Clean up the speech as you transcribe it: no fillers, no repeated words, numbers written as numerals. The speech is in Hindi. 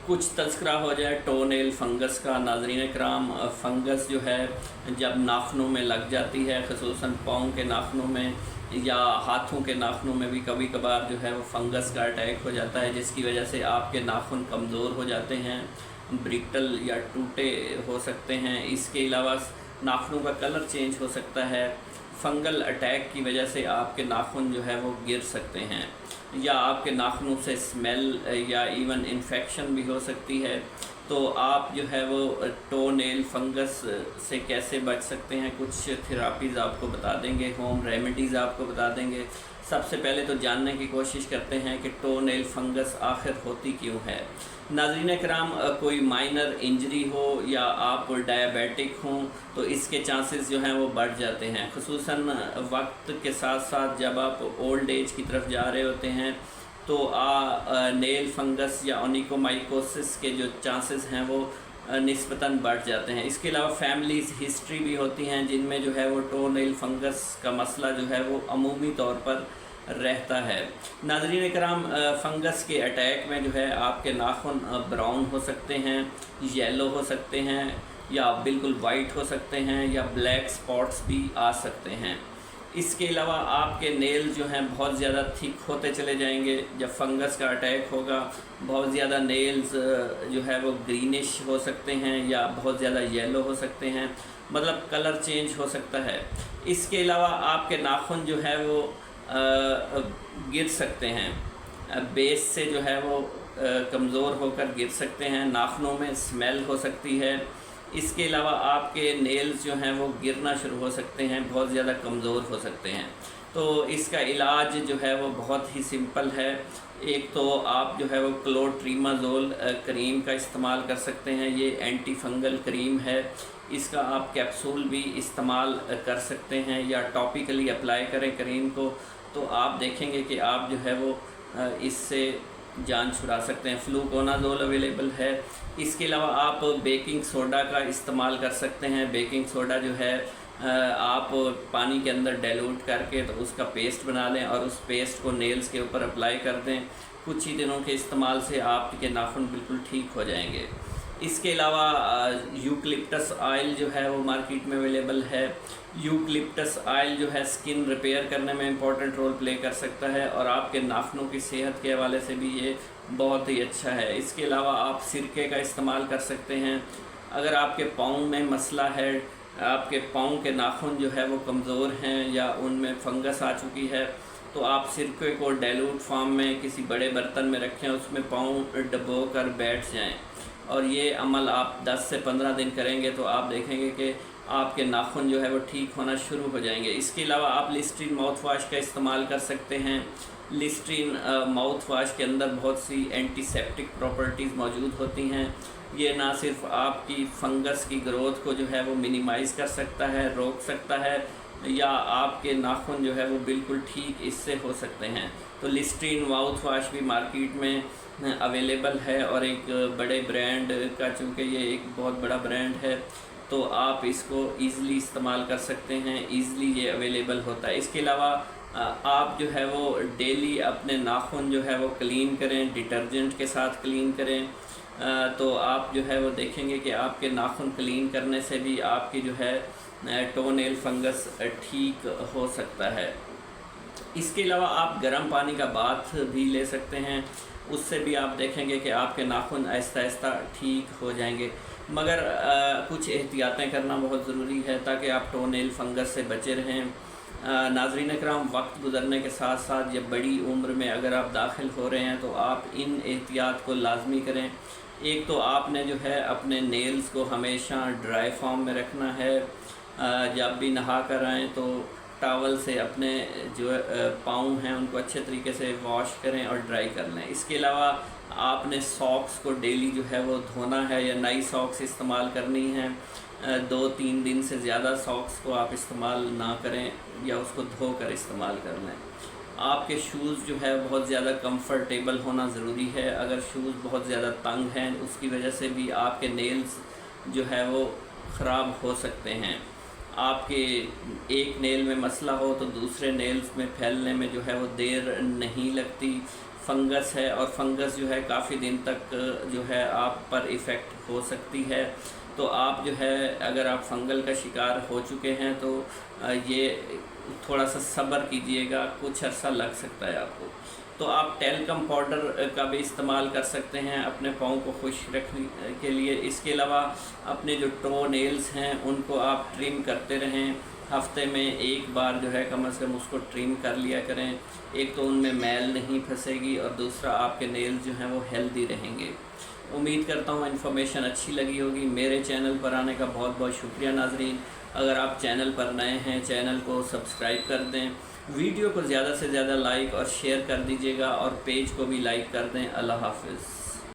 कुछ तज़किरा हो जाए टो नेल फंगस का। नाज़रीन कराम, फंगस जो है जब नाखूनों में लग जाती है, ख़ुसूसन पाँव के नाखूनों में या हाथों के नाखूनों में भी कभी कभार जो है वो फंगस का अटैक हो जाता है, जिसकी वजह से आपके नाखून कमज़ोर हो जाते हैं, ब्रिटल या टूटे हो सकते हैं। इसके अलावा नाखूनों का कलर चेंज हो सकता है। फंगल अटैक की वजह से आपके नाखून जो है वो गिर सकते हैं, या आपके नाखूनों से स्मेल या इवन इन्फेक्शन भी हो सकती है। तो आप जो है वो टो नेल फंगस से कैसे बच सकते हैं, कुछ थेरापीज़ आपको बता देंगे, होम रेमेडीज़ आपको बता देंगे। सबसे पहले तो जानने की कोशिश करते हैं कि टो नेल फंगस आखिर होती क्यों है। नाज़रीन कराम, कोई माइनर इंजरी हो या आप डायबिटिक हों तो इसके चांसेस जो हैं वो बढ़ जाते हैं। ख़ुसूसन वक्त के साथ साथ जब आप ओल्ड एज की तरफ जा रहे होते हैं तो नेल फंगस या ओनिकोमाइकोसिस के जो चांसेस हैं वो निस्बतन बढ़ जाते हैं। इसके अलावा फैमिलीज़ हिस्ट्री भी होती हैं जिनमें जो है वो टो नेल फंगस का मसला जो है वो अमूमी तौर पर रहता है। नाज़रीन कराम, फंगस के अटैक में जो है आपके नाखून ब्राउन हो सकते हैं, येलो हो सकते हैं, या बिल्कुल वाइट हो सकते हैं, या ब्लैक स्पॉट्स भी आ सकते हैं। इसके अलावा आपके नेल जो हैं बहुत ज़्यादा थिक होते चले जाएंगे जब फंगस का अटैक होगा। बहुत ज़्यादा नेल्स जो है वो ग्रीनिश हो सकते हैं या बहुत ज़्यादा येलो हो सकते हैं, मतलब कलर चेंज हो सकता है। इसके अलावा आपके नाखून जो है वो गिर सकते हैं, बेस से जो है वो कमज़ोर होकर गिर सकते हैं, नाखूनों में स्मेल हो सकती है। इसके अलावा आपके नेल्स जो हैं वो गिरना शुरू हो सकते हैं, बहुत ज़्यादा कमज़ोर हो सकते हैं। तो इसका इलाज जो है वो बहुत ही सिंपल है। एक तो आप जो है वो क्लोट्रीमाज़ोल क्रीम का इस्तेमाल कर सकते हैं, ये एंटी फंगल क्रीम है। इसका आप कैप्सूल भी इस्तेमाल कर सकते हैं या टॉपिकली अप्लाई करें क्रीम को, तो आप देखेंगे कि आप जो है वो इससे जान छुड़ा सकते हैं। फ्लूकोनाज़ोल अवेलेबल है। इसके अलावा आप बेकिंग सोडा का इस्तेमाल कर सकते हैं। बेकिंग सोडा जो है आप पानी के अंदर डाइल्यूट करके तो उसका पेस्ट बना लें और उस पेस्ट को नेल्स के ऊपर अप्लाई कर दें। कुछ ही दिनों के इस्तेमाल से आपके नाखून बिल्कुल ठीक हो जाएंगे। इसके अलावा यूकलिप्टस ऑयल जो है वो मार्केट में अवेलेबल है। यूकलिप्टस ऑयल जो है स्किन रिपेयर करने में इम्पॉर्टेंट रोल प्ले कर सकता है और आपके नाखूनों की सेहत के हवाले से भी ये बहुत ही अच्छा है। इसके अलावा आप सिरके का इस्तेमाल कर सकते हैं। अगर आपके पाँव में मसला है, आपके पाँव के नाखून जो है वो कमज़ोर हैं या उनमें फंगस आ चुकी है, तो आप सिरके को डाइल्यूट फॉर्म में किसी बड़े बर्तन में रखें, उसमें पाँव डुबो कर बैठ जाएं और ये अमल आप 10 से 15 दिन करेंगे तो आप देखेंगे कि आपके नाखून जो है वो ठीक होना शुरू हो जाएंगे। इसके अलावा आप लिस्ट्रीन माउथ वाश का इस्तेमाल कर सकते हैं। लिस्ट्रीन माउथ वाश के अंदर बहुत सी एंटीसेप्टिक प्रॉपर्टीज़ मौजूद होती हैं। ये ना सिर्फ आपकी फंगस की ग्रोथ को जो है वो मिनिमाइज़ कर सकता है, रोक सकता है, या आपके नाखून जो है वो बिल्कुल ठीक इससे हो सकते हैं। तो लिस्ट्रीन माउथ वाश भी मार्केट में अवेलेबल है और एक बड़े ब्रांड का, चूँकि ये एक बहुत बड़ा ब्रांड है तो आप इसको ईज़िली इस्तेमाल कर सकते हैं, ईज़िली ये अवेलेबल होता है। इसके अलावा आप जो है वो डेली अपने नाखून जो है वो क्लीन करें, डिटर्जेंट के साथ क्लीन करें, तो आप जो है वो देखेंगे कि आपके नाखून क्लीन करने से भी आपकी जो है टो नेल फंगस ठीक हो सकता है। इसके अलावा आप गर्म पानी का बाथ भी ले सकते हैं, उससे भी आप देखेंगे कि आपके नाखून आहिस्ता आहिस्ता ठीक हो जाएंगे। मगर कुछ एहतियातें करना बहुत ज़रूरी है ताकि आप टो नेल फंगस से बचे रहें। नाज़रीन कराम, वक्त गुज़रने के साथ साथ जब बड़ी उम्र में अगर आप दाखिल हो रहे हैं तो आप इन एहतियात को लाजमी करें। एक तो आपने जो है अपने नेल्स को हमेशा ड्राई फॉर्म में रखना है। जब भी नहा कर आएँ तो टॉवल से अपने जो पाँव हैं उनको अच्छे तरीके से वॉश करें और ड्राई कर लें। इसके अलावा आपने सॉक्स को डेली जो है वो धोना है या नई सॉक्स इस्तेमाल करनी है। 2-3 दिन से ज़्यादा सॉक्स को आप इस्तेमाल ना करें या उसको धोकर इस्तेमाल कर लें। आपके शूज़ जो है बहुत ज़्यादा कंफर्टेबल होना ज़रूरी है। अगर शूज़ बहुत ज़्यादा तंग हैं उसकी वजह से भी आपके नेल्स जो है वो ख़राब हो सकते हैं। आपके एक नेल में मसला हो तो दूसरे नेल्स में फैलने में जो है वो देर नहीं लगती। फंगस है, और फंगस जो है काफ़ी दिन तक जो है आप पर इफ़ेक्ट हो सकती है। तो आप जो है अगर आप फंगल का शिकार हो चुके हैं तो ये थोड़ा सा सब्र कीजिएगा, कुछ अर्सा लग सकता है आपको। तो आप टेल्कम पाउडर का भी इस्तेमाल कर सकते हैं अपने पाँव को खुश्क रखने के लिए। इसके अलावा अपने जो टो नेल्स हैं उनको आप ट्रिम करते रहें, हफ्ते में एक बार जो है कम से कम उसको ट्रिम कर लिया करें। एक तो उनमें मैल नहीं फंसेगी और दूसरा आपके नेल्स जो हैं वो हेल्दी रहेंगे। उम्मीद करता हूँ इन्फॉर्मेशन अच्छी लगी होगी। मेरे चैनल पर आने का बहुत बहुत शुक्रिया नाजरीन। अगर आप चैनल पर नए हैं, चैनल को सब्सक्राइब कर दें, वीडियो को ज़्यादा से ज़्यादा लाइक और शेयर कर दीजिएगा, और पेज को भी लाइक कर दें। अल्लाह हाफ़िज़।